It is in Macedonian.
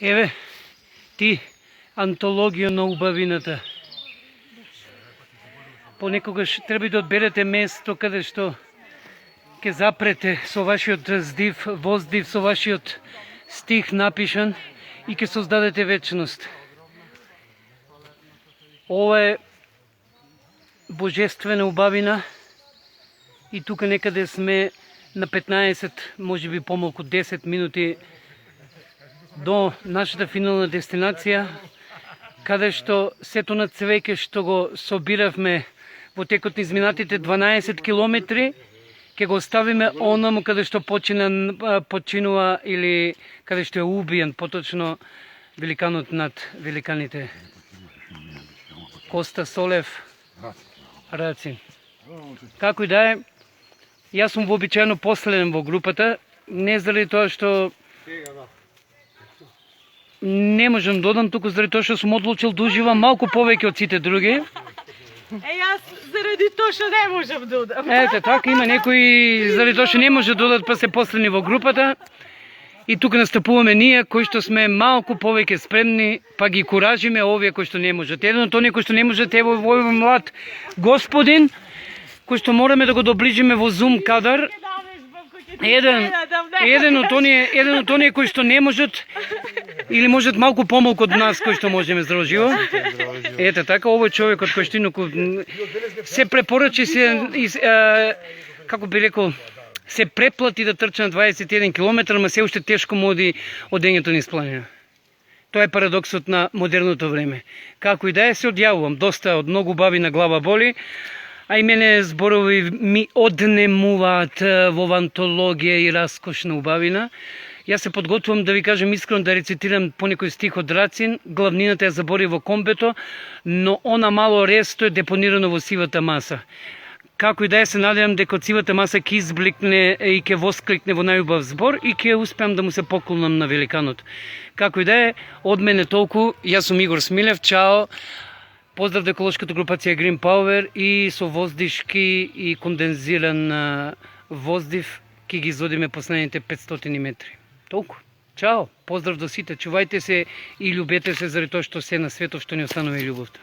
Еве, ти, антологија на убавината. Понекогаш треба да одберете место каде што ќе запрете со вашиот здив, воздив, со вашиот стих напишан и ќе создадете вечност. Ова е божествена убавина и тука некаде сме на 15, може би помалку 10 минути до нашата финална дестинација, каде што сето на цвеќе што го собиравме во текот на изминатите 12 километри, ќе го оставиме онаму каде што починува или каде што е убиен, поточно великанот над великаните. Коста Солев Рацин. Како и да е, јас сум вообичаено последен во групата, не заради тоа што не можам да одам, туку заради тоа што сум одлучил да уживам малку повеќе од сите други. Јас заради тоа што не можам да одам. Ете, така има некои заради тоа што не може да одат, па се последни во групата. И тука настапуваме ние, кои што сме малку повеќе спремни, па ги куражиме овие кои што не можат. Едно тони кои што не можат, ево овој млад господин, кој што мораме да го доближиме во зум кадар. Еден од оние кои што не можат, или можат малку помалку од нас кои што можеме здравоживо. Ете така, овој човекот кој што инаку се препорачи како би рекол, се преплати да трча на 21 км, ама се уште тешко му оди одењето низ планина. Тоа е парадоксот на модерното време. Како и да е, се одјавувам, доста од многу баби на глава боли, а и мене зборови ми однемуваат во антологија и раскошна убавина. Јас се подготвувам да ви кажем искрено да рецитирам понекој стих од Рацин, главнината ја забори во комбето, но она мало ресто е депонирано во сивата маса. Како и да е, се надевам дека од сивата маса ќе избликне и ќе воскликне во најубав збор и ќе успеам да му се поклонам на великанот. Како и да е, од мене толку, јас сум Игор Смилев, чао. Поздрав до еколошката групација Green Power и со воздишки и кондензиран воздив ќе ги изодиме последните 500 метри. Толку. Чао. Поздрав до сите. Чувајте се и љубете се заради тоа што се на светот што ни останува и љубовта.